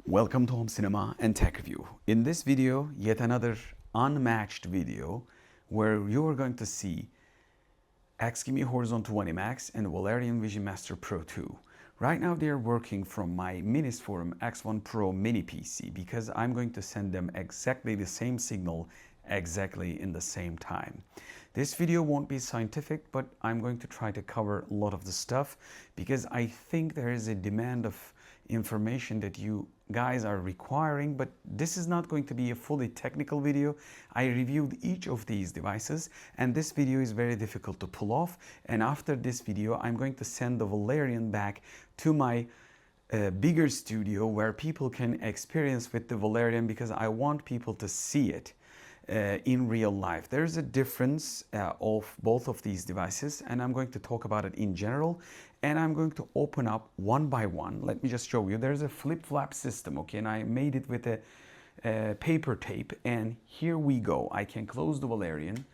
Welcome to Home Cinema and Tech Review. In this video, yet another unmatched video where you are going to see Xgimi Horizon 20 Max and Valerion Vision Master Pro 2. Right now they are working from my Minisforum X1 Pro mini PC because I'm going to send them exactly the same signal exactly in the same time. This video won't be scientific, but I'm going to try to cover a lot of the stuff because I think there is a demand of information that you guys are requiring, but this is not going to be a fully technical video. I reviewed each of these devices and this video is very difficult to pull off, and after this video I'm going to send the Valerion back to my bigger studio where people can experience with the Valerion because I want people to see it in real life. There's a difference of both of these devices and I'm going to talk about it in general, and I'm going to open up one by one. Let me just show you. There's a flip-flap system, okay, and I made it with a paper tape, and here we go. I can close the Valerion,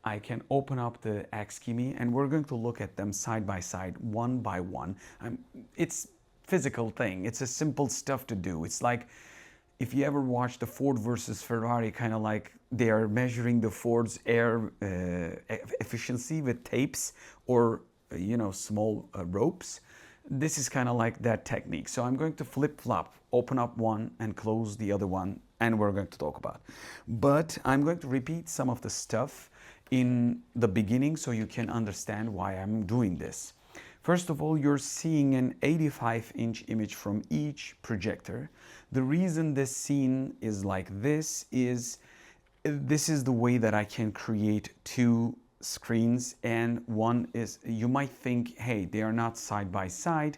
I can open up the Xgimi, and we're going to look at them side by side, one by one. It's physical thing. It's a simple stuff to do. It's like if you ever watch the Ford versus Ferrari, kind of like they are measuring the Ford's air efficiency with tapes or small ropes. This is kind of like that technique. So I'm going to flip-flop, open up one and close the other one, and we're going to talk about. But I'm going to repeat some of the stuff in the beginning so you can understand why I'm doing this. First of all, you're seeing an 85-inch image from each projector. The reason this scene is like this is the way that I can create two screens, and one is, you might think, hey, they are not side by side.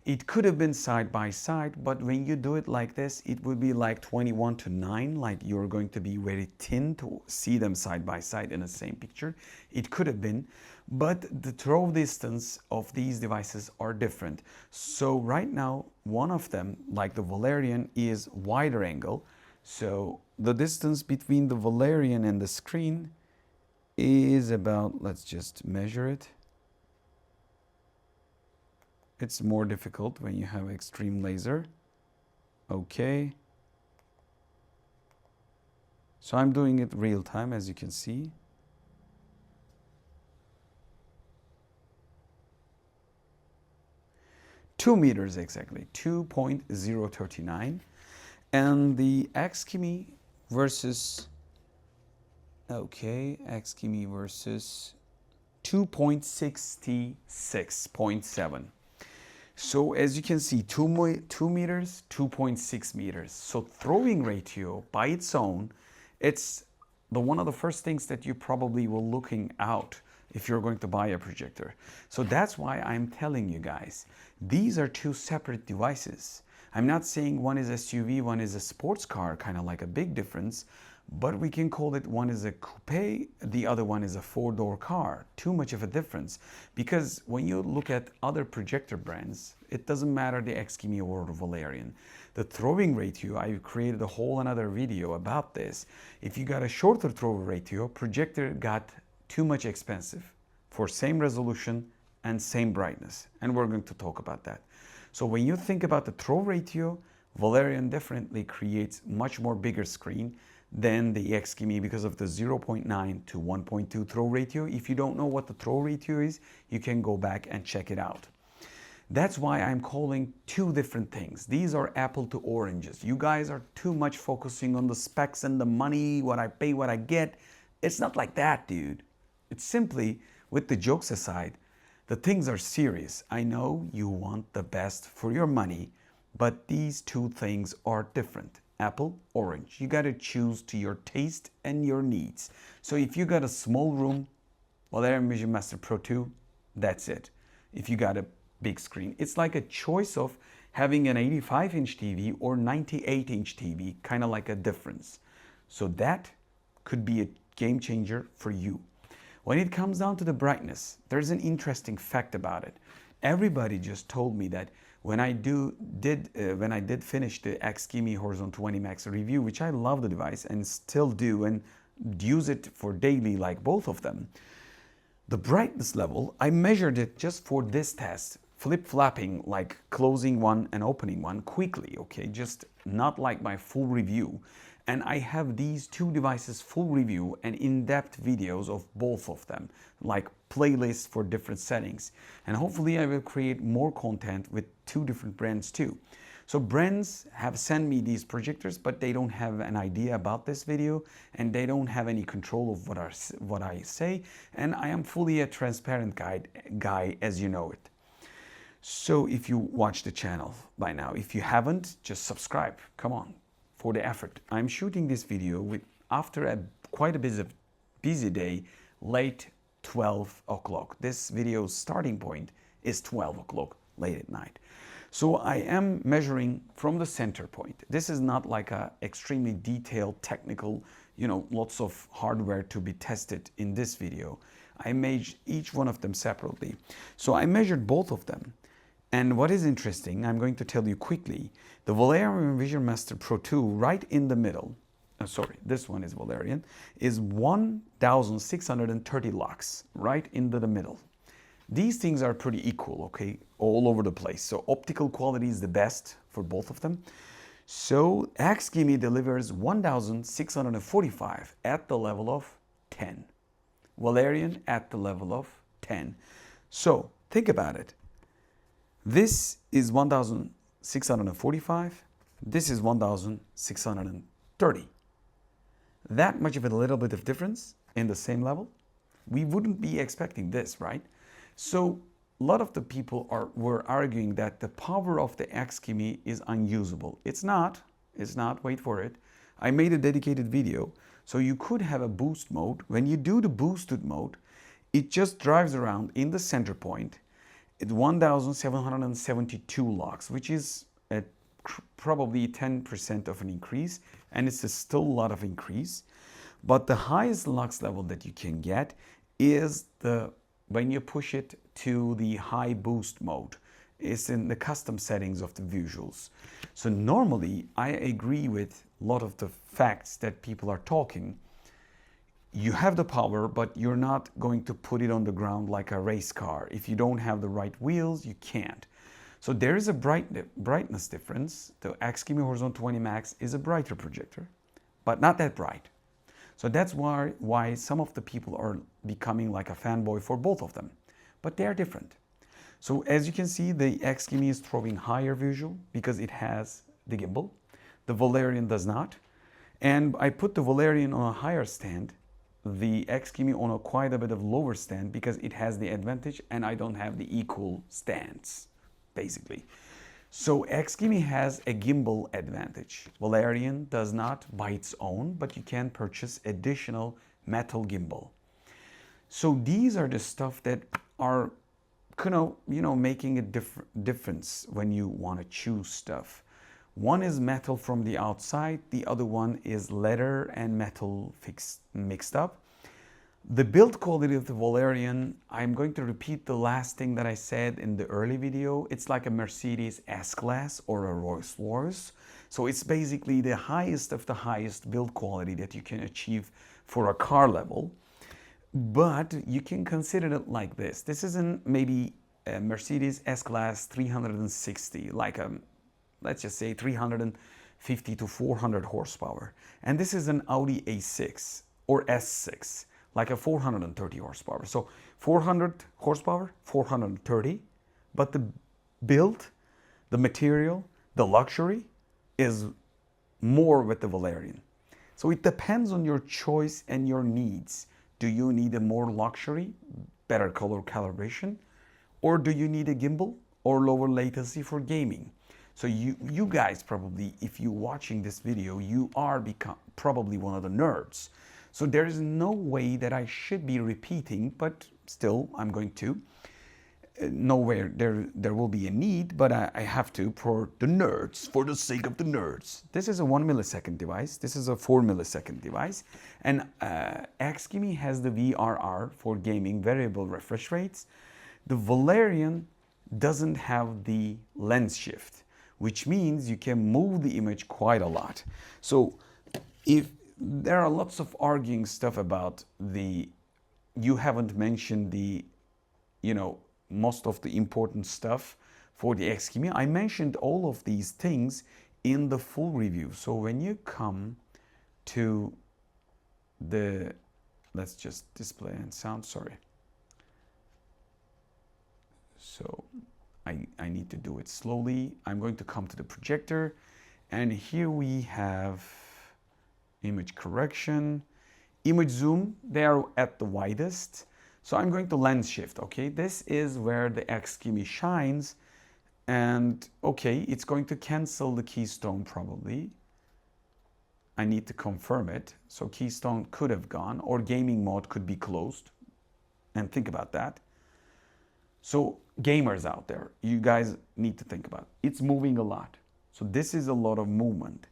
It could have been side by side, but when you do it like this, it would be like 21:9, like you're going to be very thin to see them side by side in the same picture. It could have been, but the throw distance of these devices are different. So right now, one of them, like the Valerion, is wider angle. So the distance between the Valerion and the screen is about, let's just measure it. It's more difficult when you have extreme laser. Okay. So I'm doing it real time, as you can see. Two meters exactly, 2.039. And the Xgimi versus, okay, Xgimi versus 2.66.7. So as you can see, 2 meters, 2.6 meters. So throwing ratio by its own, it's one of the first things that you probably will looking out if you're going to buy a projector. So that's why I'm telling you guys, these are two separate devices. I'm not saying one is SUV, one is a sports car, kind of like a big difference, but we can call it one is a coupe, the other one is a four-door car. Too much of a difference, because when you look at other projector brands, it doesn't matter the Xgimi or the Valerion. The throwing ratio, I created a whole another video about this. If you got a shorter throw ratio, projector got too much expensive for same resolution and same brightness, and we're going to talk about that. So when you think about the throw ratio, Valerion definitely creates much more bigger screen than the Xgimi because of the 0.9 to 1.2 throw ratio. If you don't know what the throw ratio is, you can go back and check it out. That's why I'm calling two different things. These are apple to oranges. You guys are too much focusing on the specs and the money, what I pay, what I get. It's not like that, dude. It's simply, with the jokes aside, the things are serious. I know you want the best for your money, but these two things are different. Apple, orange. You got to choose to your taste and your needs. So if you got a small room, Valerion Vision Master Pro 2, that's it. If you got a big screen, it's like a choice of having an 85-inch TV or 98-inch TV, kind of like a difference. So that could be a game changer for you. When it comes down to the brightness, there's an interesting fact about it. Everybody just told me that when I did finish the Xgimi Horizon 20 Max review, which I love the device and still do and use it for daily like both of them, the brightness level, I measured it just for this test, flip-flapping, like closing one and opening one quickly, okay? Just not like my full review. And I have these two devices full review and in-depth videos of both of them, like playlists for different settings. And hopefully I will create more content with two different brands too. So brands have sent me these projectors, but they don't have an idea about this video and they don't have any control of what I say. And I am fully a transparent guy as you know it. So if you watch the channel by now, if you haven't, just subscribe. Come on, for the effort. I'm shooting this video after quite a busy day, late 12 o'clock. This video's starting point is 12 o'clock, late at night. So I am measuring from the center point. This is not like a extremely detailed technical, lots of hardware to be tested in this video. I measured each one of them separately. So I measured both of them. And what is interesting, I'm going to tell you quickly, the Valerion Vision Master Pro 2 right in the middle, this one is Valerion, is 1630 lux, right into the middle. These things are pretty equal, okay, all over the place. So optical quality is the best for both of them. So Xgimi delivers 1645 at the level of 10. Valerion at the level of 10. So think about it. This is 1645. This is 1630. That much of a little bit of difference in the same level? We wouldn't be expecting this, right? So a lot of the people were arguing that the power of the Xgimi is unusable. It's not, wait for it. I made a dedicated video. So you could have a boost mode. When you do the boosted mode, it just drives around in the center point at 1772 lux, which is at probably 10% of an increase, and it's still a lot of increase. But the highest lux level that you can get is when you push it to the high boost mode. It's in the custom settings of the visuals. So normally I agree with a lot of the facts that people are talking. You have the power, but you're not going to put it on the ground like a race car. If you don't have the right wheels, you can't. So there is a brightness difference. The Xgimi Horizon 20 Max is a brighter projector, but not that bright. So that's why some of the people are becoming like a fanboy for both of them, but they are different. So as you can see, the Xgimi is throwing higher visual because it has the gimbal. The Valerion does not. And I put the Valerion on a higher stand, the Xgimi on quite a bit of lower stand because it has the advantage and I don't have the equal stands, basically. So Xgimi has a gimbal advantage. Valerion does not by its own, but you can purchase additional metal gimbal. So these are the stuff that are making a difference when you want to choose stuff. One is metal from the outside, the other one is leather and metal mixed up. The build quality of the Valerion, I'm going to repeat the last thing that I said in the early video. It's like a Mercedes S-Class or a Rolls-Royce. So it's basically the highest of the highest build quality that you can achieve for a car level. But you can consider it like this. This isn't maybe a Mercedes S-Class 360, like let's just say 350 to 400 horsepower. And this is an Audi A6 or S6, like a 430 horsepower. So 400 horsepower, 430, but the build, the material, the luxury is more with the Valerion. So it depends on your choice and your needs. Do you need a more luxury, better color calibration? Or do you need a gimbal or lower latency for gaming? So you guys probably, if you're watching this video, you are probably one of the nerds. So there is no way that I should be repeating, but still I'm going to. Nowhere there will be a need, but I have to for the nerds, for the sake of the nerds. This is a 1 millisecond device. This is a 4 millisecond device. And Xgimi has the VRR for gaming, variable refresh rates. The Valerion doesn't have the lens shift, which means you can move the image quite a lot. So if there are lots of arguing stuff about you haven't mentioned the, most of the important stuff for the Xgimi. I mentioned all of these things in the full review. So when you come to the, let's just display and sound, sorry. So I need to do it slowly. I'm going to come to the projector, and here we have image correction, image zoom. They are at the widest. So I'm going to lens shift, okay? This is where the Xgimi shines, and okay, it's going to cancel the keystone probably. I need to confirm it. So keystone could have gone, or gaming mode could be closed. And think about that. So gamers out there, you guys need to think about it. It's moving a lot. So this is a lot of movement.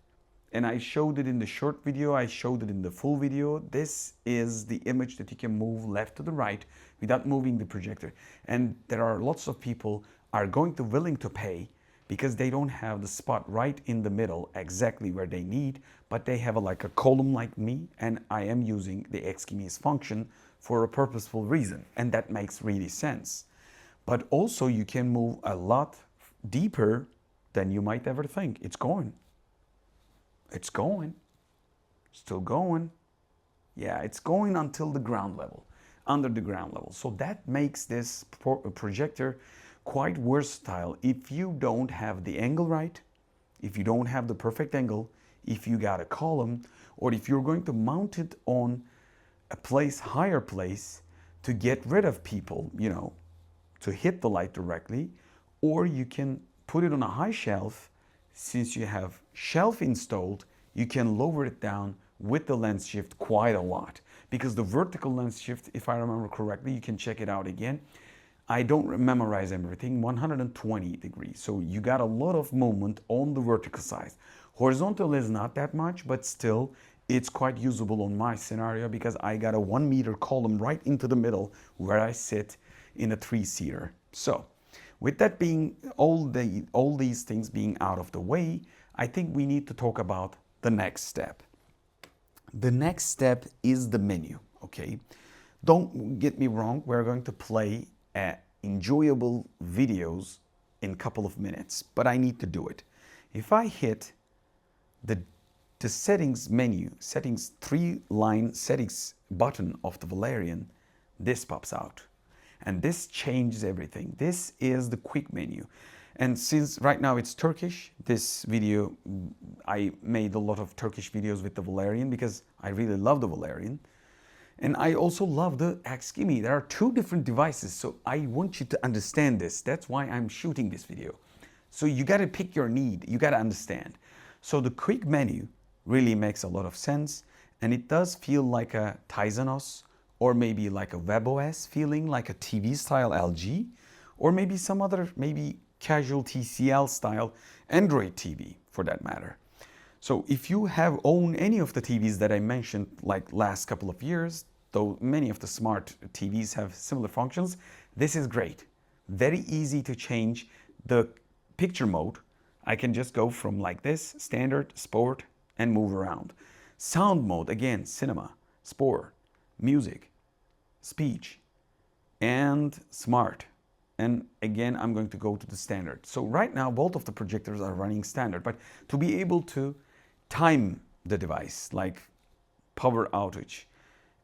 And I showed it in the short video, I showed it in the full video. This is the image that you can move left to the right without moving the projector. And there are lots of people are going to willing to pay because they don't have the spot right in the middle exactly where they need, but they have like a column like me, and I am using the Xgimi's function for a purposeful reason, and that makes really sense. But also you can move a lot deeper than you might ever think. It's going. It's going. Still going. Yeah, it's going until the ground level, under the ground level. So that makes this projector quite versatile. If you don't have the angle right, if you don't have the perfect angle, if you got a column, or if you're going to mount it on a place, higher place, to get rid of people, you know, to hit the light directly, or you can put it on a high shelf. Since you have shelf installed, you can lower it down with the lens shift quite a lot, because the vertical lens shift, if I remember correctly, you can check it out again. I don't memorize everything, 120 degrees. So you got a lot of movement on the vertical side. Horizontal is not that much, but still it's quite usable on my scenario because I got a 1 meter column right into the middle where I sit in a 3-seater. So with that being, all these things being out of the way, I think we need to talk about the next step. The next step is the menu, okay? Don't get me wrong, we're going to play enjoyable videos in a couple of minutes, but I need to do it. If I hit the settings menu, settings 3-line settings button of the Valerion, this pops out. And this changes everything. This is the quick menu. And since right now it's Turkish, this video, I made a lot of Turkish videos with the Valerion because I really love the Valerion. And I also love the Xgimi. There are two different devices, so I want you to understand this. That's why I'm shooting this video. So you gotta pick your need, you gotta understand. So the quick menu really makes a lot of sense, and it does feel like a Tizanos, or maybe like a WebOS feeling, like a TV style LG, or maybe some other, maybe casual TCL style Android TV for that matter. So if you have owned any of the TVs that I mentioned like last couple of years, though many of the smart TVs have similar functions, this is great. Very easy to change the picture mode. I can just go from like this, standard, sport, and move around. Sound mode, again, cinema, sport, music, speech, and smart. And again, I'm going to go to the standard. So right now, both of the projectors are running standard, but to be able to time the device, like power outage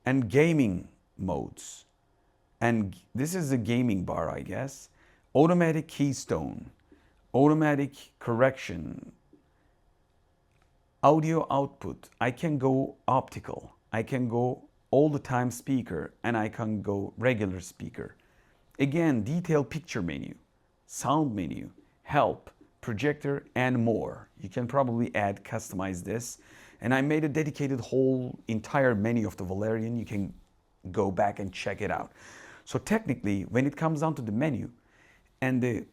and gaming modes, and this is a gaming bar, I guess, automatic keystone, automatic correction, audio output, I can go optical, I can go all the time speaker, and I can go regular speaker. Again, detailed picture menu, sound menu, help, projector, and more. You can probably add, customize this. And I made a dedicated whole entire menu of the Valerion. You can go back and check it out. So technically, when it comes down to the menu and the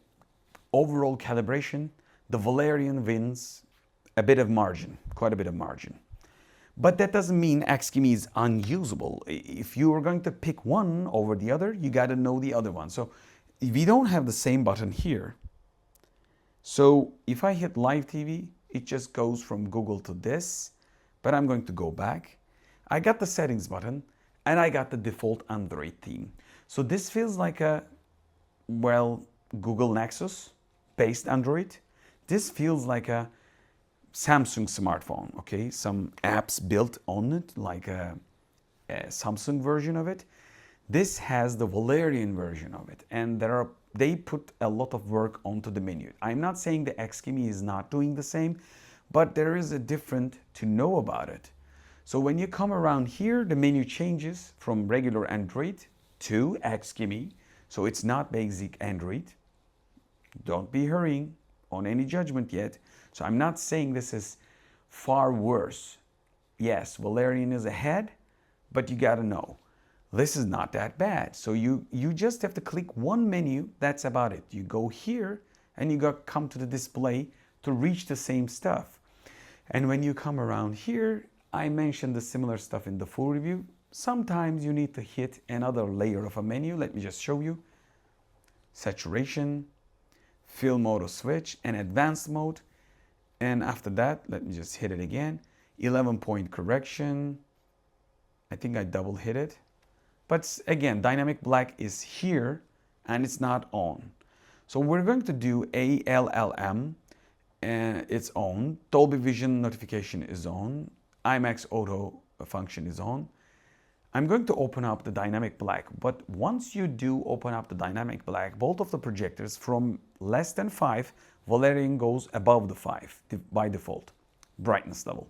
overall calibration, the Valerion wins a bit of margin, quite a bit of margin. But that doesn't mean Xgimi is unusable. If you are going to pick one over the other, you got to know the other one. So we don't have the same button here. So if I hit live TV, it just goes from Google to this, but I'm going to go back. I got the settings button and I got the default Android theme. So this feels like a well, Google Nexus based Android. This feels like a Samsung smartphone, okay? Some apps built on it, like a Samsung version of it. This has the Valerion version of it, and they put a lot of work onto the menu. I'm not saying the Xgimi is not doing the same, but there is a different to know about it. So when you come around here, the menu changes from regular Android to Xgimi. So it's not basic Android. Don't be hurrying on any judgment yet. So I'm not saying this is far worse. Yes, Valerion is ahead, but you gotta know, this is not that bad. So you just have to click one menu, that's about it. You go here and you come to the display to reach the same stuff. And when you come around here, I mentioned the similar stuff in the full review. Sometimes you need to hit another layer of a menu. Let me just show you. Saturation, film auto switch, and advanced mode. And after that, let me just hit it again. 11-point correction. I think I double hit it. But again, dynamic black is here and it's not on. So we're going to do ALLM, and it's on. Dolby Vision notification is on. IMAX auto function is on. I'm going to open up the dynamic black, but once you do open up the dynamic black, both of the projectors from less than 5, Valerion goes above the 5 by default, brightness level.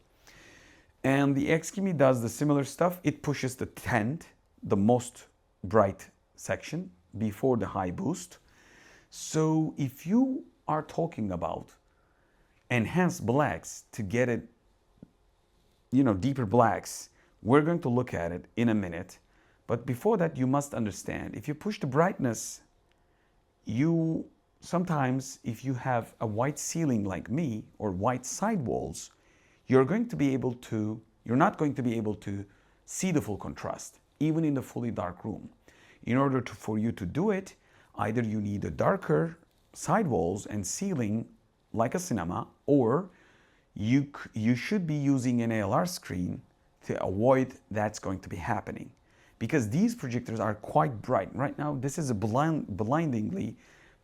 And the Xgimi does the similar stuff. It pushes the tint, the most bright section, before the high boost. So if you are talking about enhanced blacks to get it, deeper blacks, we're going to look at it in a minute. But before that, you must understand, if you push the brightness, sometimes if you have a white ceiling like me or white sidewalls, you're not going to be able to see the full contrast, even in the fully dark room. In order for you to do it, either you need a darker sidewalls and ceiling like a cinema, or you should be using an ALR screen to avoid that's going to be happening. Because these projectors are quite bright. Right now, this is a blindingly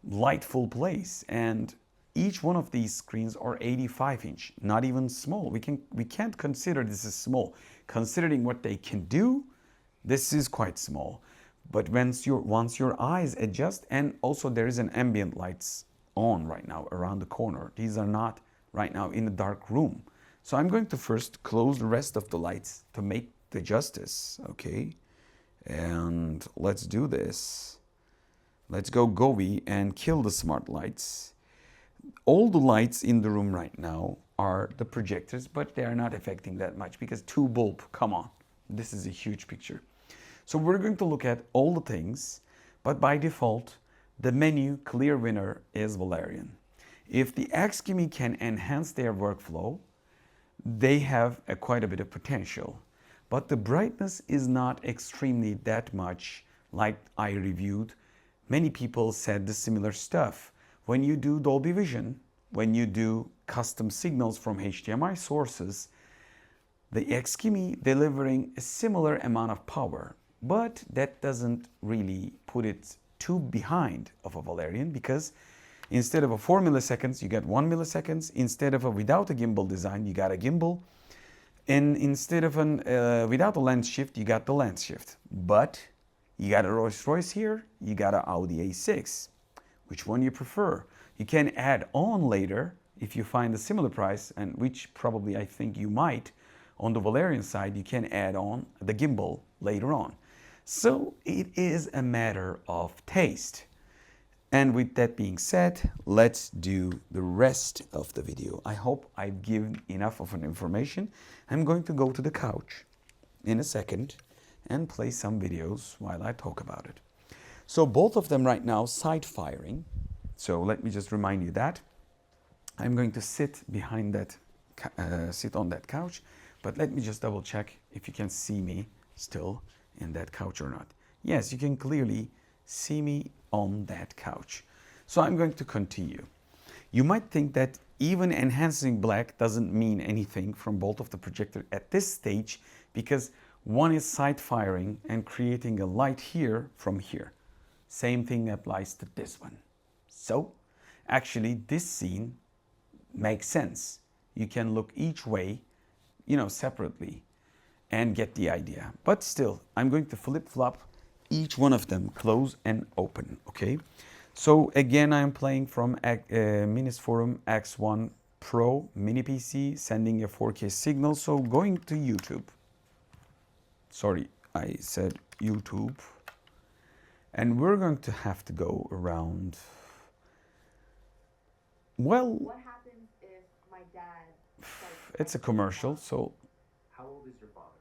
lightful place, and each one of these screens are 85-inch, not even small. We can't consider this as small. Considering what they can do, this is quite small. But once your eyes adjust, and also there is an ambient lights on right now around the corner. These are not right now in a dark room. So I'm going to first close the rest of the lights to make the justice, okay? And let's do this. Let's go Govi and kill the smart lights. All the lights in the room right now are the projectors, but they are not affecting that much because 2 bulb, come on. This is a huge picture. So we're going to look at all the things, but by default, the menu clear winner is Valerion. If the Xgimi can enhance their workflow, they have quite a bit of potential. But the brightness is not extremely that much like I reviewed. Many people said the similar stuff. When you do Dolby Vision, when you do custom signals from HDMI sources, the Xgimi delivering a similar amount of power, but that doesn't really put it too behind of a Valerion, because instead of a 4 milliseconds, you get 1 milliseconds. Instead of without a gimbal design, you got a gimbal. And instead of without a lens shift, you got the lens shift. But you got a Rolls-Royce here, you got an Audi A6. Which one you prefer? You can add on later if you find a similar price, and which probably I think you might. On the Valerion side, you can add on the gimbal later on. So it is a matter of taste. And with that being said, let's do the rest of the video. I hope I've given enough of an information. I'm going to go to the couch in a second and play some videos while I talk about it. So both of them right now side firing. So let me just remind you that. I'm going to sit behind that, sit on that couch, but let me just double check if you can see me still in that couch or not. Yes, you can clearly see me on that couch. So I'm going to continue. You might think that even enhancing black doesn't mean anything from both of the projector at this stage, because one is side firing and creating a light here from here. Same thing applies to this one. So actually this scene makes sense. You can look each way, separately and get the idea. But still, I'm going to flip-flop each one of them, close and open, okay? So again, I'm playing from Minisforum X1 Pro mini PC, sending a 4K signal. So going to YouTube. Sorry, I said YouTube. And we're going to have to go around, well, what happens if my dad it's a commercial, so How old is your father?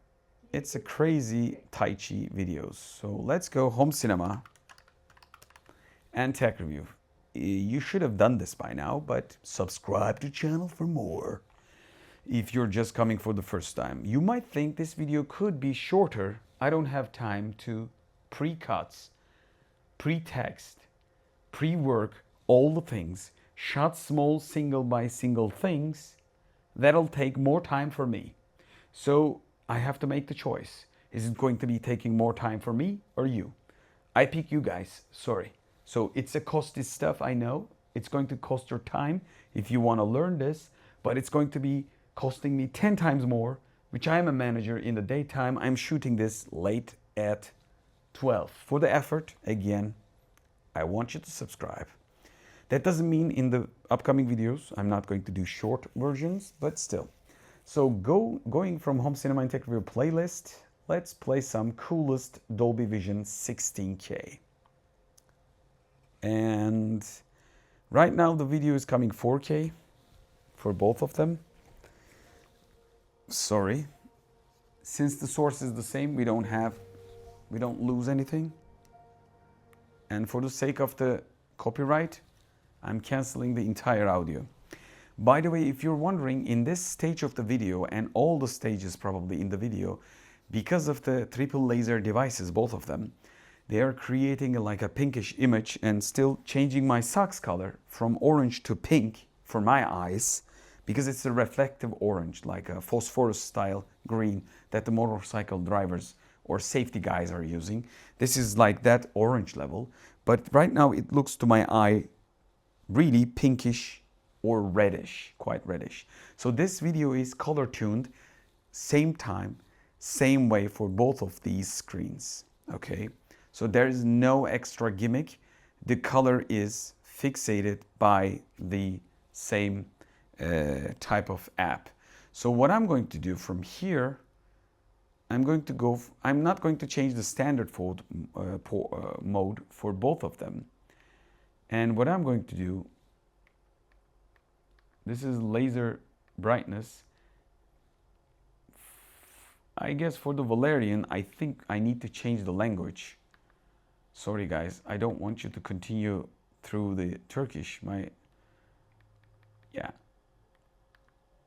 it's a crazy Tai Chi videos. So let's go home cinema and tech review. You should have done this by now, but subscribe to channel for more. If you're just coming for the first time, you might think this video could be shorter. I don't have time to pre-cuts, pre-text, pre-work, all the things, shot small single by single things. That'll take more time for me. So I have to make the choice. Is it going to be taking more time for me or you? I pick you guys, sorry. So it's a costly stuff, I know. It's going to cost your time if you want to learn this, but it's going to be costing me 10 times more, which I am a manager in the daytime. I'm shooting this late at 12. For the effort, again, I want you to subscribe. That doesn't mean in the upcoming videos I'm not going to do short versions, but still. So going from Home Cinema and Tech Review playlist, let's play some coolest Dolby Vision 16K. And right now the video is coming 4K for both of them. Sorry. Since the source is the same, we don't lose anything. And for the sake of the copyright, I'm canceling the entire audio. By the way, if you're wondering, in this stage of the video and all the stages probably in the video, because of the triple laser devices, both of them, they are creating like a pinkish image and still changing my socks color from orange to pink for my eyes, because it's a reflective orange, like a phosphorus style green that the motorcycle drivers or safety guys are using. This is like that orange level, but right now it looks to my eye really pinkish or reddish, quite reddish. So this video is color tuned, same time, same way for both of these screens, okay? So there is no extra gimmick. The color is fixated by the same type of app. So what I'm going to do from here, I'm not going to change the standard mode for both of them. And what I'm going to do, this is laser brightness. I guess for the Valerion, I think I need to change the language. Sorry guys, I don't want you to continue through the Turkish.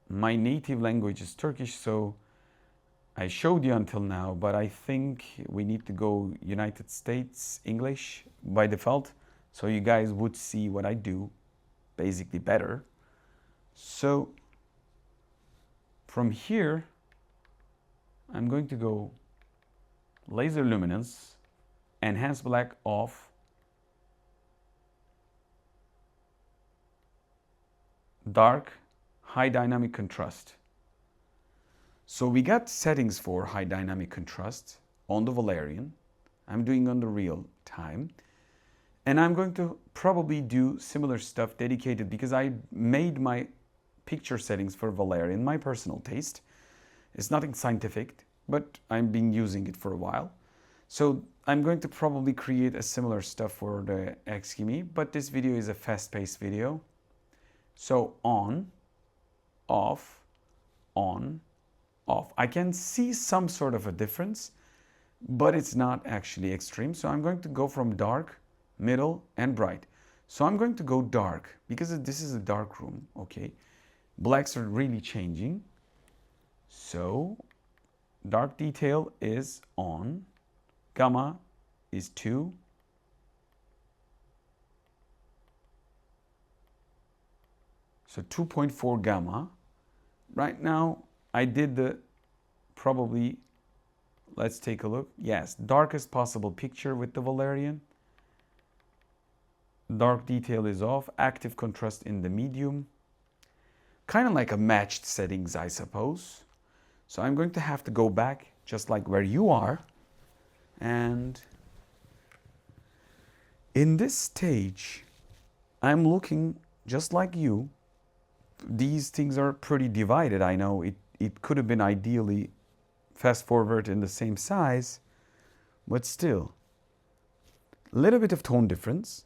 My native language is Turkish, so I showed you until now, but I think we need to go United States English by default, so you guys would see what I do basically better. So from here, I'm going to go laser luminance, enhance black off, dark, high dynamic contrast. So we got settings for high dynamic contrast on the Valerion. I'm doing on the real time. And I'm going to probably do similar stuff dedicated because I made my picture settings for Valerion, my personal taste. It's nothing scientific, but I've been using it for a while. So I'm going to probably create a similar stuff for the Xgimi, but this video is a fast-paced video. So on, off, on, off. I can see some sort of a difference, but it's not actually extreme. So I'm going to go from dark, middle, and bright. So I'm going to go dark because this is a dark room, okay? Blacks are really changing. So dark detail is on, gamma is 2, so 2.4 gamma. Right now I did the let's take a look. Yes, darkest possible picture with the Valerion. dark detail is off, active contrast in the medium. Kind of like a matched settings, I suppose. So I'm going to have to go back just like where you are. And in this stage, I'm looking just like you. These things are pretty divided. I know it could have been ideally fast forward in the same size, but still, a little bit of tone difference.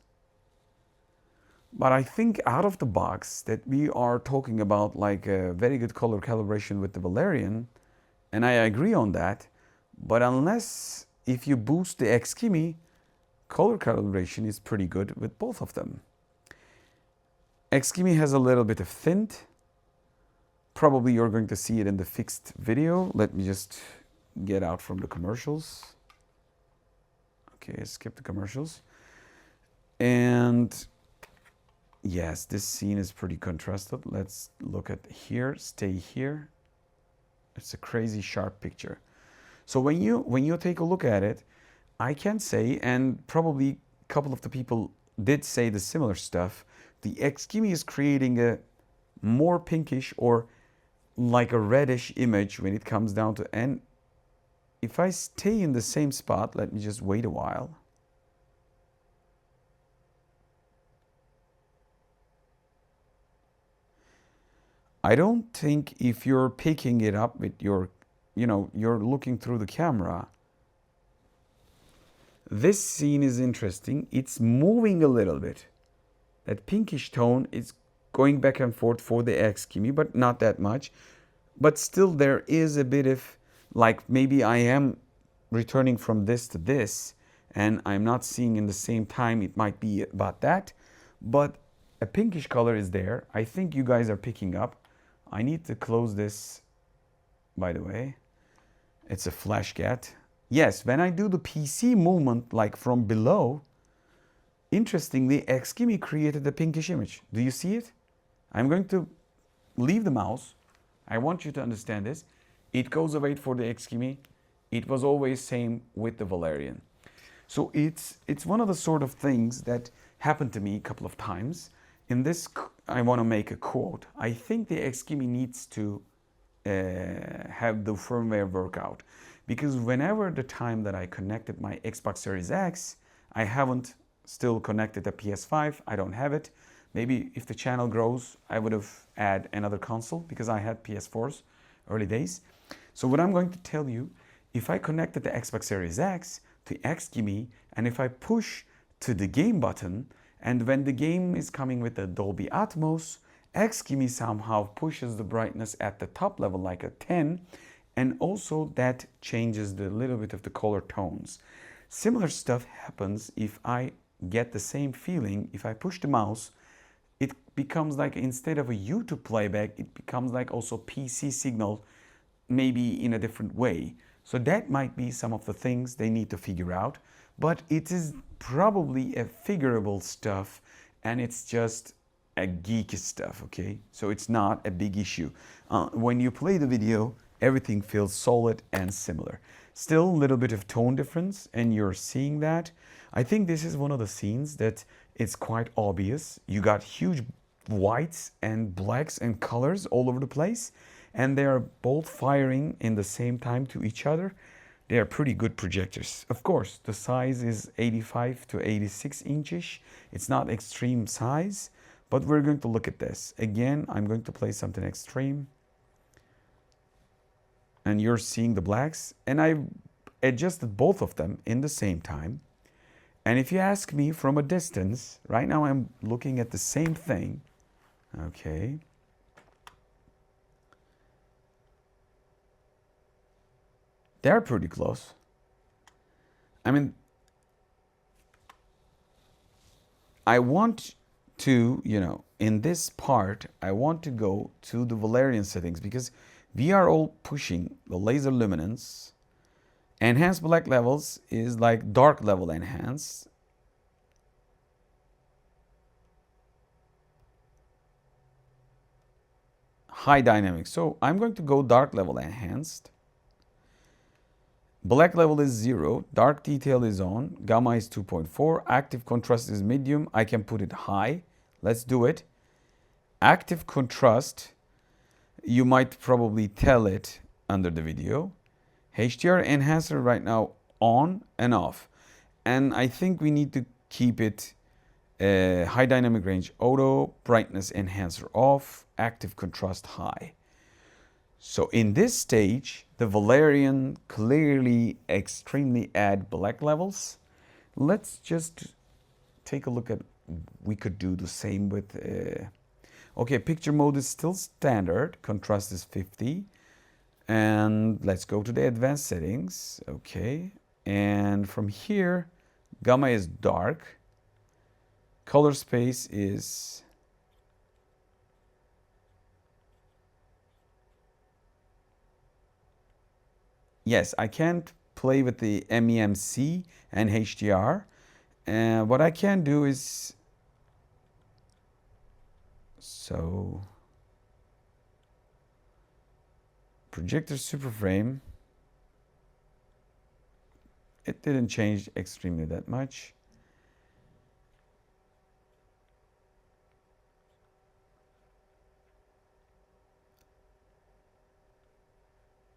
But I think out of the box that we are talking about like a very good color calibration with the Valerion, and I agree on that. But unless if you boost the Xgimi, color calibration is pretty good with both of them. Xgimi has a little bit of tint. Probably you're going to see it in the fixed video. Let me just get out from the commercials. Okay, skip the commercials. And yes, this scene is pretty contrasted. Let's look at here, stay here. It's a crazy sharp picture. So when you take a look at it, I can say, and probably a couple of the people did say the similar stuff, the Xgimi is creating a more pinkish or like a reddish image when it comes down to, and if I stay in the same spot, let me just wait a while. I don't think if you're picking it up with your, you're looking through the camera. This scene is interesting. It's moving a little bit. That pinkish tone is going back and forth for the Xgimi, but not that much. But still there is a bit of, like maybe I am returning from this to this, and I'm not seeing in the same time. It might be about that. But a pinkish color is there. I think you guys are picking up. I need to close this, by the way. It's a flash cat. Yes, when I do the PC movement, like from below, interestingly, Xgimi created a pinkish image. Do you see it? I'm going to leave the mouse. I want you to understand this. It goes away for the Xgimi. It was always same with the Valerion. So it's one of the sort of things that happened to me a couple of times. In this, I want to make a quote. I think the Xgimi needs to have the firmware workout, because whenever the time that I connected my Xbox Series X, I haven't still connected a PS5. I don't have it. Maybe if the channel grows, I would have add another console because I had PS4s early days. So what I'm going to tell you, if I connected the Xbox Series X to Xgimi, and if I push to the game button, and when the game is coming with the Dolby Atmos, Xgimi somehow pushes the brightness at the top level like a 10, and also that changes the little bit of the color tones. Similar stuff happens if I get the same feeling. If I push the mouse, it becomes like, instead of a YouTube playback, it becomes like also PC signal, maybe in a different way. So that might be some of the things they need to figure out, but it is probably a figurable stuff, and it's just a geeky stuff, okay? So it's not a big issue. When you play the video, everything feels solid and similar. Still a little bit of tone difference, and you're seeing that. I think this is one of the scenes that it's quite obvious. You got huge whites and blacks and colors all over the place, and they are both firing in the same time to each other. They are pretty good projectors. Of course, the size is 85 to 86 inches. It's not extreme size, but we're going to look at this. Again, I'm going to play something extreme. And you're seeing the blacks, and I adjusted both of them in the same time. And if you ask me from a distance, right now I'm looking at the same thing. Okay. They're pretty close. I mean, I want to, in this part, I want to go to the Valerion settings, because we are all pushing the laser luminance. Enhanced black levels is like dark level enhanced. High dynamics. So I'm going to go dark level enhanced. Black level is 0, dark detail is on, gamma is 2.4, active contrast is medium. I can put it high. Let's do it. Active contrast, you might probably tell it under the video. HDR enhancer right now on and off. And I think we need to keep it high dynamic range auto, brightness enhancer off, active contrast high. So in this stage, the Valerion clearly extremely add black levels. Let's just take a look at, we could do the same with, okay, picture mode is still standard, contrast is 50. And let's go to the advanced settings, okay. And from here, gamma is dark, color space is yes, I can't play with the MEMC and HDR. And what I can do is, so projector super frame, it didn't change extremely that much.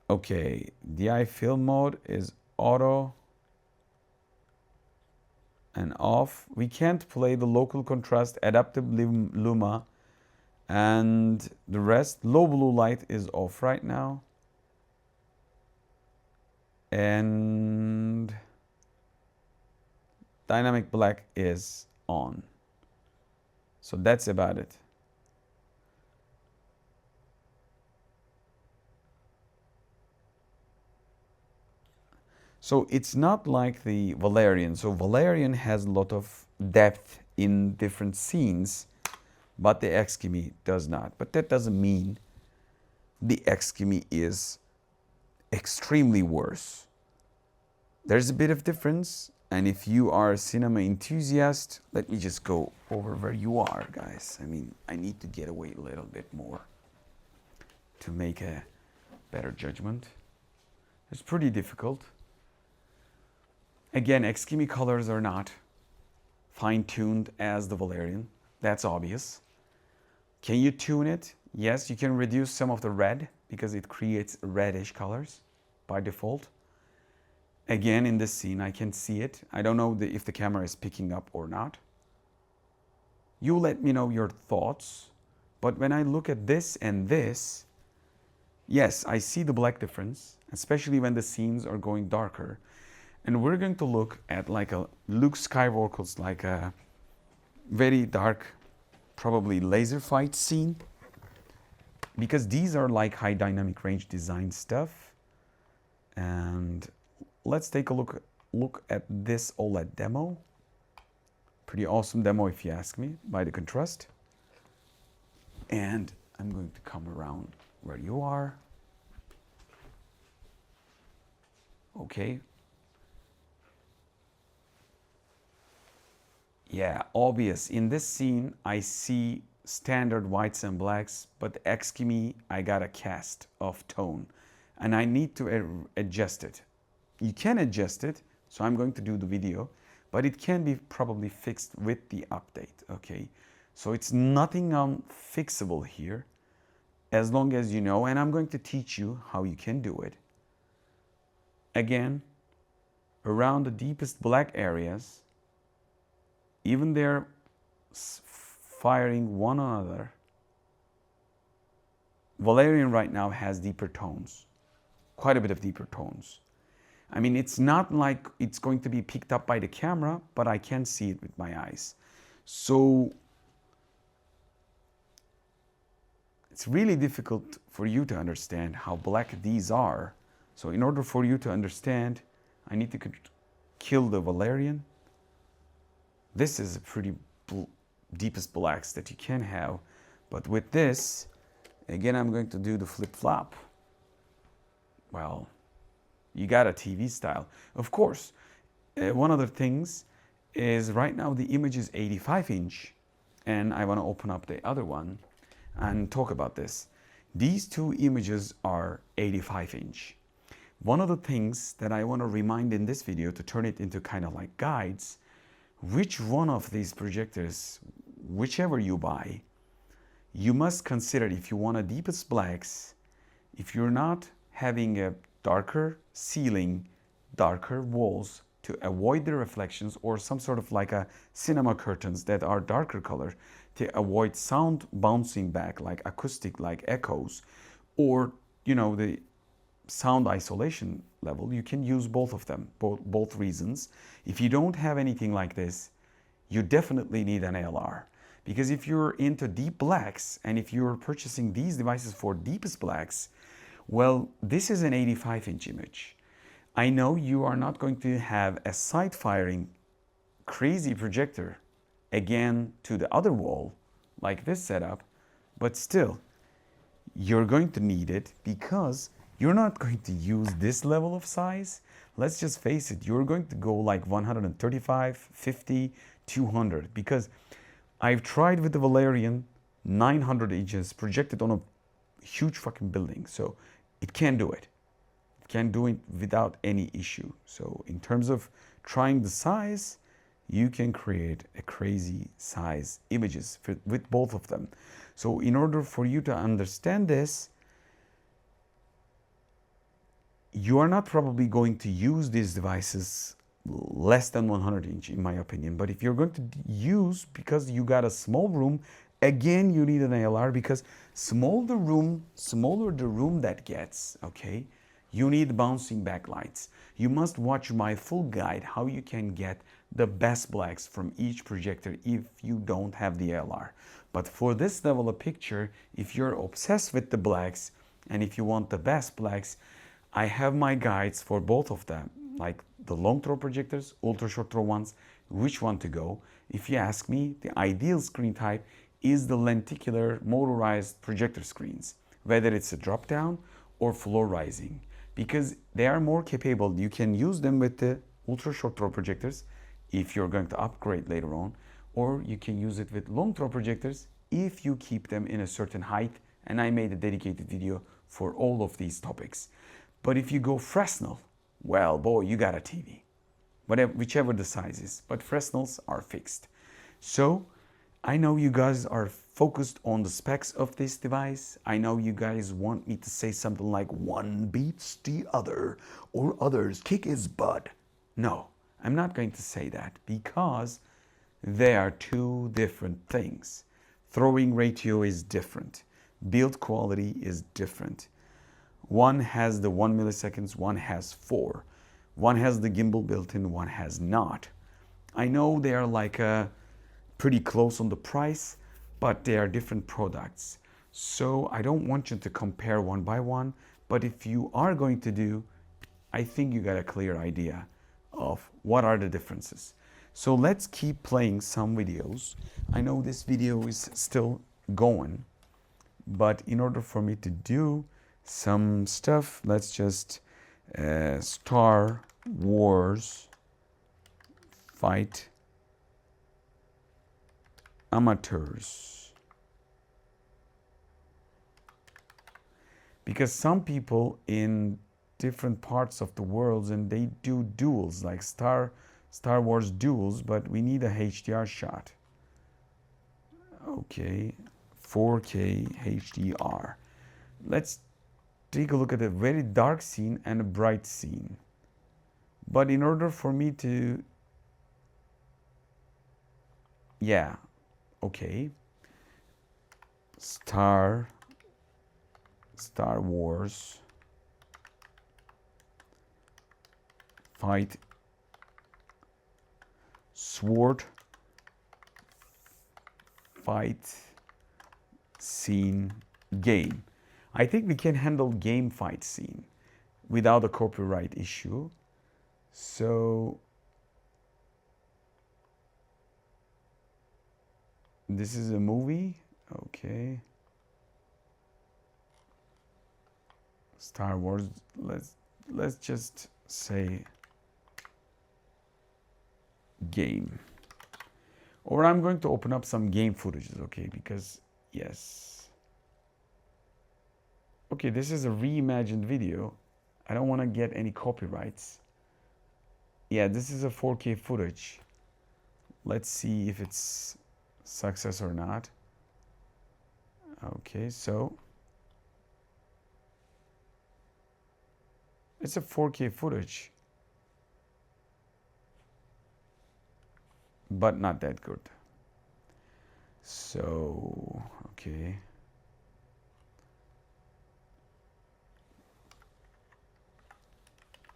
Okay, DI film mode is auto and off. We can't play the local contrast, adaptive luma, and the rest. Low blue light is off right now. And dynamic black is on. So that's about it. So it's not like the Valerion. So Valerion has a lot of depth in different scenes, but the Xgimi does not. But that doesn't mean the Xgimi is extremely worse. There's a bit of difference, and if you are a cinema enthusiast, let me just go over where you are, guys. I mean, I need to get away a little bit more to make a better judgment. It's pretty difficult. Again, Xgimi colors are not fine-tuned as the Valerion. That's obvious. Can you tune it? Yes, you can reduce some of the red because it creates reddish colors by default. Again, in this scene, I can see it. I don't know if the camera is picking up or not. You let me know your thoughts. But when I look at this and this, yes, I see the black difference, especially when the scenes are going darker. And we're going to look at like a Luke Skywalker's like a very dark, probably laser fight scene. Because these are like high dynamic range design stuff. And let's take a look at this OLED demo. Pretty awesome demo if you ask me, by the contrast. And I'm going to come around where you are. Okay. Yeah, obvious. In this scene, I see standard whites and blacks, but the Xgimi, I got a cast of tone. And I need to adjust it. You can adjust it, so I'm going to do the video, but it can be probably fixed with the update, okay? So it's nothing unfixable here, as long as you know, and I'm going to teach you how you can do it. Again, around the deepest black areas, even they're firing one another. Valerion right now has deeper tones, quite a bit of deeper tones. I mean, it's not like it's going to be picked up by the camera, but I can see it with my eyes. So it's really difficult for you to understand how black these are. So in order for you to understand, I need to kill the Valerion. This is a pretty deepest blacks that you can have. But with this, again, I'm going to do the flip-flop. Well, you got a TV style. Of course, one of the things is right now the image is 85 inch. And I want to open up the other one and talk about this. These two images are 85 inch. one of the things that I want to remind in this video to turn it into kind of like guides, which one of these projectors, whichever you buy, you must consider if you want a deepest blacks, if you're not having a darker ceiling, darker walls to avoid the reflections, or some sort of like a cinema curtains that are darker color to avoid sound bouncing back like acoustic, like echoes, or the sound isolation level, you can use both of them, both reasons. If you don't have anything like this, you definitely need an ALR. Because if you're into deep blacks and if you're purchasing these devices for deepest blacks, well, this is an 85-inch image. I know you are not going to have a side firing crazy projector again to the other wall like this setup, but still, you're going to need it because you're not going to use this level of size. Let's just face it, you're going to go like 135, 50, 200, because I've tried with the Valerion 900 inches projected on a huge fucking building, so it can do it. It can do it without any issue. So in terms of trying the size, you can create a crazy size images with both of them. So in order for you to understand this, you are not probably going to use these devices less than 100 inch in my opinion. But if you're going to use, because you got a small room, again you need an ALR, because smaller the room that gets, okay, you need bouncing back lights. You must watch my full guide how you can get the best blacks from each projector if you don't have the ALR. But for this level of picture, if you're obsessed with the blacks and if you want the best blacks, I have my guides for both of them, like the long throw projectors, ultra short throw ones, which one to go. If you ask me, the ideal screen type is the lenticular motorized projector screens, whether it's a drop down or floor rising, because they are more capable. You can use them with the ultra short throw projectors if you're going to upgrade later on, or you can use it with long throw projectors if you keep them in a certain height, and I made a dedicated video for all of these topics. But if you go Fresnel, well, boy, you got a TV, whichever the size is, but Fresnels are fixed. So I know you guys are focused on the specs of this device. I know you guys want me to say something like one beats the other or others kick his butt. No, I'm not going to say that, because they are two different things. Throwing ratio is different. Build quality is different. One has the 1 milliseconds, one has 4. One has the gimbal built in, one has not. I know they are like pretty close on the price, but they are different products. So I don't want you to compare one by one, but if you are going to do, I think you got a clear idea of what are the differences. So let's keep playing some videos. I know this video is still going, but in order for me to do some stuff, let's just Star Wars Fight Amateurs, because some people in different parts of the world and they do duels like Star Wars duels, but we need a HDR shot. Okay, 4K HDR. Let's take a look at a very dark scene and a bright scene. But in order for me to, yeah, okay, Star Wars Fight Sword Fight Scene Game. I think we can handle game fight scene without a copyright issue. So this is a movie, okay. Star Wars, let's just say game. Or I'm going to open up some game footages, okay, because yes. Okay, this is a reimagined video. I don't want to get any copyrights. Yeah, this is a 4K footage. Let's see if it's success or not. Okay, so it's a 4K footage, but not that good. So, okay.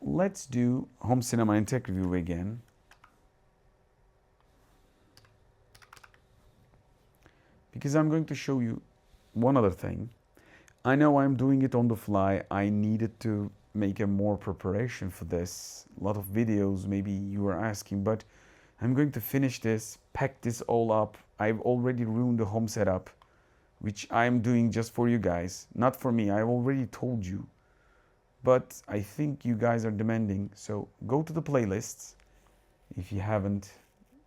Let's do home cinema and tech review again. Because I'm going to show you one other thing. I know I'm doing it on the fly. I needed to make a more preparation for this. A lot of videos maybe you were asking, but I'm going to finish this, pack this all up. I've already ruined the home setup, which I'm doing just for you guys, not for me. I've already told you, but I think you guys are demanding. So go to the playlists if you haven't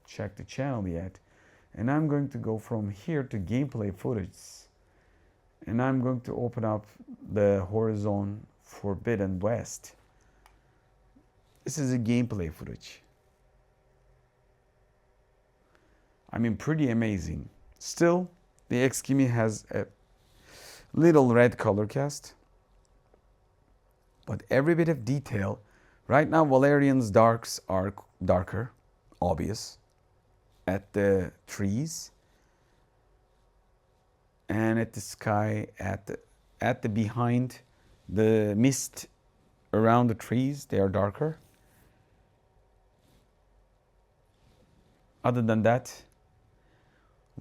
checked the channel yet. And I'm going to go from here to gameplay footage. And I'm going to open up the Horizon Forbidden West. This is a gameplay footage. I mean, pretty amazing. Still, the Xgimi has a little red color cast. But every bit of detail. Right now, Valerion's darks are darker, obvious, at the trees and at the sky, at the behind the mist around the trees, they are darker. Other than that,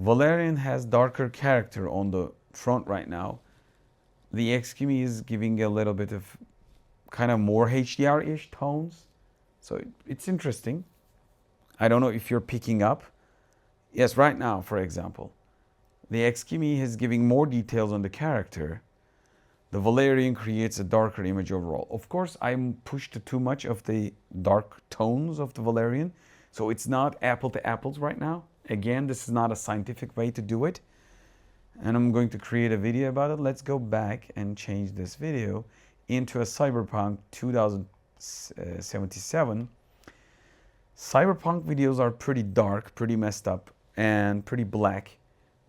Valerion has darker character on the front right now. The Xgimi is giving a little bit of kind of more HDR-ish tones. So it's interesting. I don't know if you're picking up. Yes, right now, for example, the Xgimi is giving more details on the character. The Valerion creates a darker image overall. Of course, I'm pushed too much of the dark tones of the Valerion, so it's not apple to apples right now. Again, this is not a scientific way to do it, and I'm going to create a video about it. Let's go back and change this video into a Cyberpunk 2077. Cyberpunk videos are pretty dark, pretty messed up, and pretty black,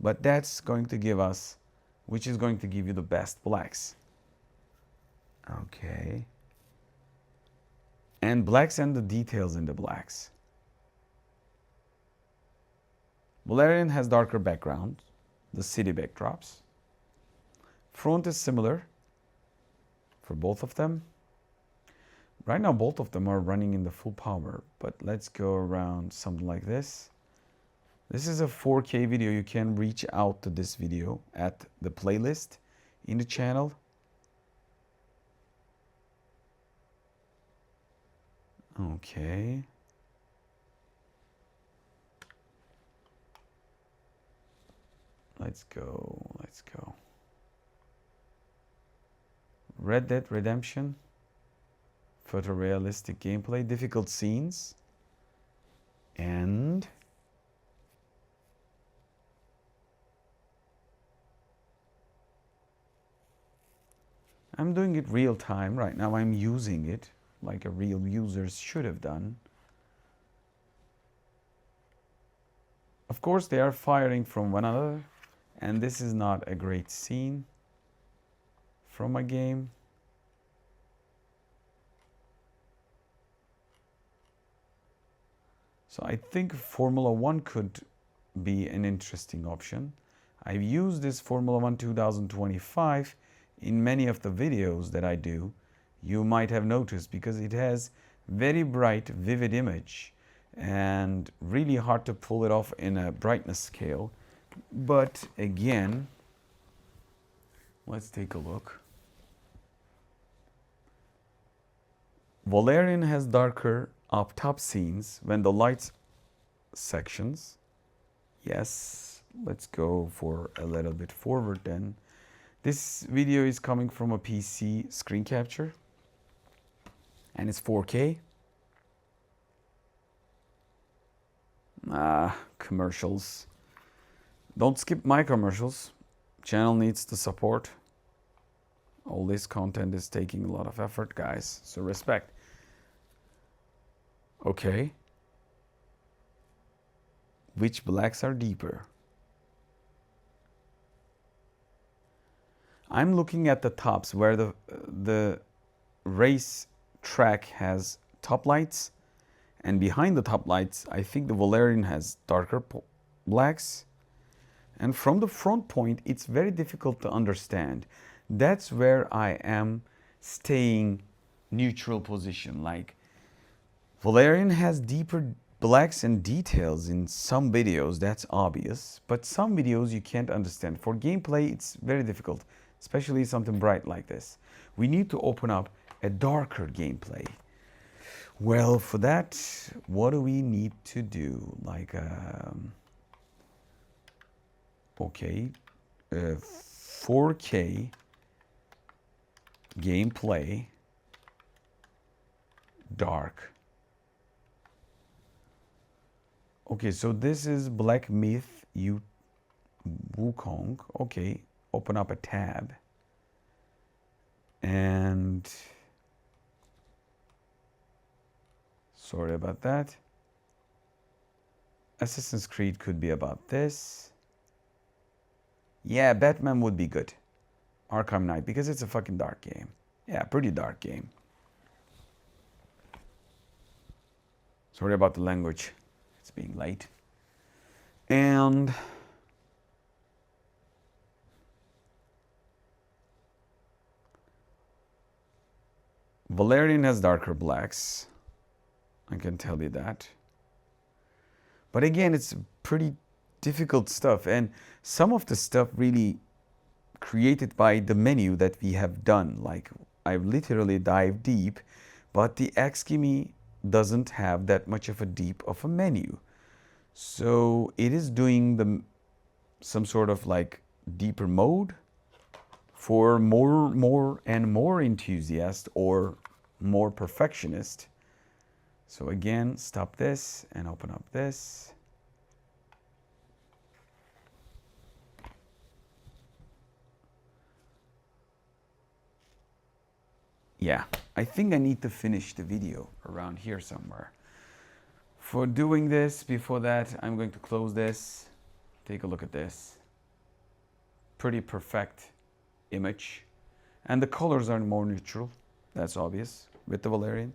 but that's going to give us, which is going to give you the best blacks. Okay. And blacks and the details in the blacks. Valerion has darker background, the city backdrops. Front is similar for both of them. Right now, both of them are running in the full power, but let's go around something like this. This is a 4K video. You can reach out to this video at the playlist in the channel. Okay. Let's go. Red Dead Redemption. Photorealistic gameplay, difficult scenes, and I'm doing it real time right now. I'm using it like a real user should have done. Of course, they are firing from one another, and this is not a great scene from a game. So I think Formula 1 could be an interesting option. I've used this Formula 1 2025 in many of the videos that I do. You might have noticed because it has very bright, vivid image and really hard to pull it off in a brightness scale. But again, let's take a look. Valerion has darker up top scenes when the lights sections. Yes, let's go for a little bit forward then. This video is coming from a PC screen capture and it's 4K. Commercials. Don't skip my commercials. Channel needs the support. All this content is taking a lot of effort, guys, so respect. Okay. Which blacks are deeper? I'm looking at the tops where the race track has top lights, and behind the top lights I think the Valerion has darker blacks, and from the front point it's very difficult to understand. That's where I am staying neutral position. Like, Valerion has deeper blacks and details in some videos, that's obvious, but some videos you can't understand. For gameplay it's very difficult, especially something bright like this. We need to open up a darker gameplay. Well, for that, what do we need to do? Like, okay, 4K gameplay, dark. Okay, so this is Black Myth Wukong. Okay, open up a tab. And sorry about that. Assassin's Creed could be about this. Yeah, Batman would be good. Arkham Knight, because it's a fucking dark game. Yeah, pretty dark game. Sorry about the language. It's being late. And Valerion has darker blacks. I can tell you that. But again, it's pretty difficult stuff. And some of the stuff really created by the menu that we have done. Like, I've literally dived deep, but the Xgimi doesn't have that much of a deep of a menu. So it is doing some sort of like deeper mode for more enthusiast or more perfectionist. So again, stop this and open up this. Yeah, I think I need to finish the video around here somewhere. For doing this, before that, I'm going to close this. Take a look at this. Pretty perfect image. And the colors are more neutral. That's obvious with the Valerion.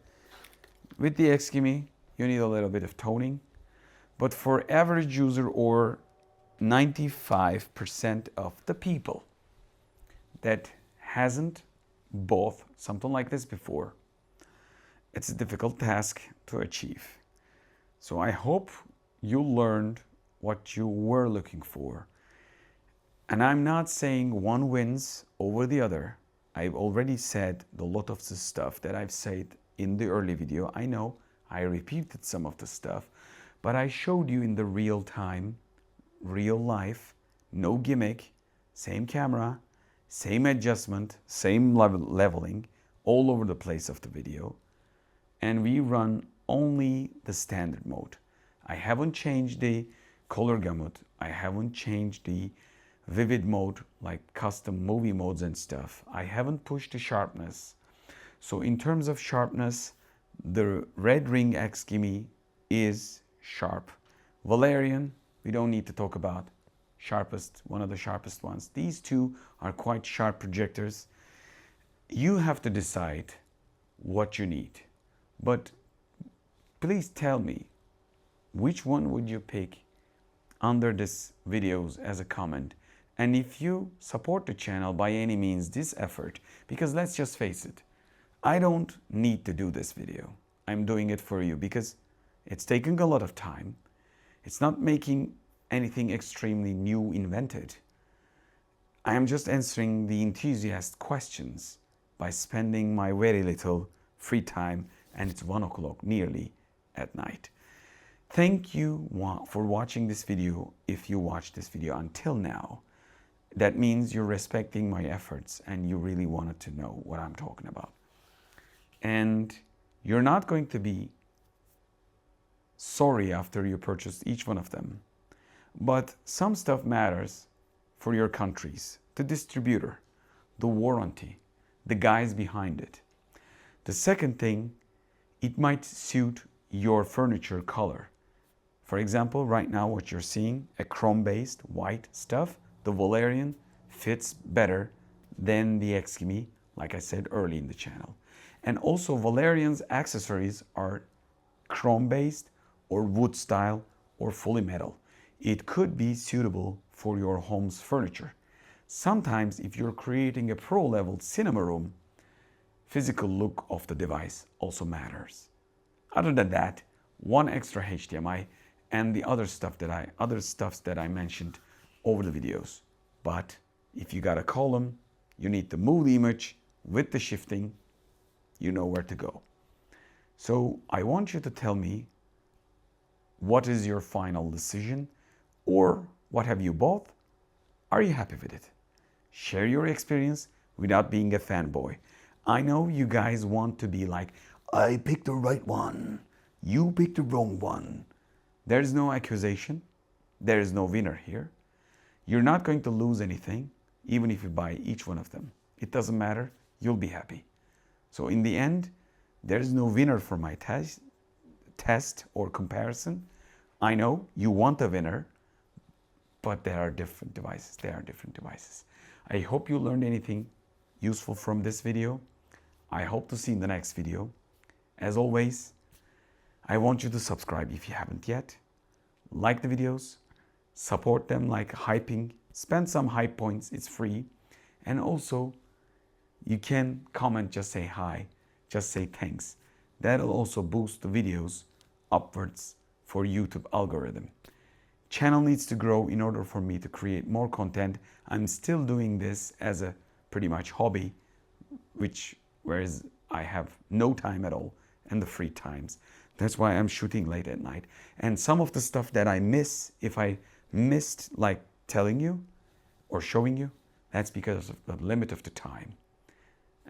With the Xgimi, you need a little bit of toning. But for average user or 95% of the people that hasn't bought something like this before, it's a difficult task to achieve. So I hope you learned what you were looking for. And I'm not saying one wins over the other. I've already said a lot of the stuff that I've said in the early video. I know I repeated some of the stuff, but I showed you in the real time, real life, no gimmick, same camera, same adjustment, same leveling, all over the place of the video. And we run only the standard mode. I haven't changed the color gamut. I haven't changed the vivid mode, like custom movie modes and stuff. I haven't pushed the sharpness. So in terms of sharpness, the Red Ring Xgimi is sharp. Valerion, we don't need to talk about. Sharpest, one of the sharpest ones. These two are quite sharp projectors. You have to decide what you need. But please tell me, which one would you pick under this videos as a comment? And if you support the channel by any means, this effort, because let's just face it, I don't need to do this video. I'm doing it for you because it's taking a lot of time. It's not making anything extremely new invented. I am just answering the enthusiast questions by spending my very little free time, and it's 1 o'clock nearly at night. Thank you for watching this video. If you watched this video until now, that means you're respecting my efforts and you really wanted to know what I'm talking about. And you're not going to be sorry after you purchase each one of them. But some stuff matters for your countries. The distributor, the warranty, the guys behind it. The second thing, it might suit your furniture color. For example, right now what you're seeing, a chrome-based white stuff, the Valerion fits better than the Xgimi, like I said early in the channel. And also Valerion's accessories are chrome-based or wood style or fully metal. It could be suitable for your home's furniture. Sometimes if you're creating a pro-level cinema room, physical look of the device also matters. Other than that, one extra HDMI and the other stuffs that I mentioned over the videos. But if you got a column, you need to move the image with the shifting, you know where to go. So I want you to tell me what is your final decision, or what have you bought? Are you happy with it? Share your experience without being a fanboy. I know you guys want to be like, I picked the right one, you picked the wrong one. There's no accusation, there is no winner here. You're not going to lose anything, even if you buy each one of them. It doesn't matter, you'll be happy. So in the end, there's no winner for my test or comparison. I know you want a winner, but there are different devices. I hope you learned anything useful from this video. I hope to see you in the next video. As always, I want you to subscribe if you haven't yet. Like the videos, support them like hyping, spend some hype points, it's free. And also, you can comment, just say hi, just say thanks. That'll also boost the videos upwards for YouTube algorithm. Channel needs to grow in order for me to create more content. I'm still doing this as a pretty much hobby, whereas I have no time at all and the free times. That's why I'm shooting late at night. And some of the stuff that I miss, if I missed like telling you or showing you, that's because of the limit of the time.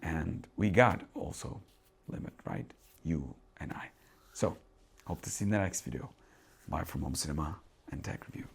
And we got also limit, right? You and I. So, hope to see you in the next video. Bye from Home Cinema and Tech Review.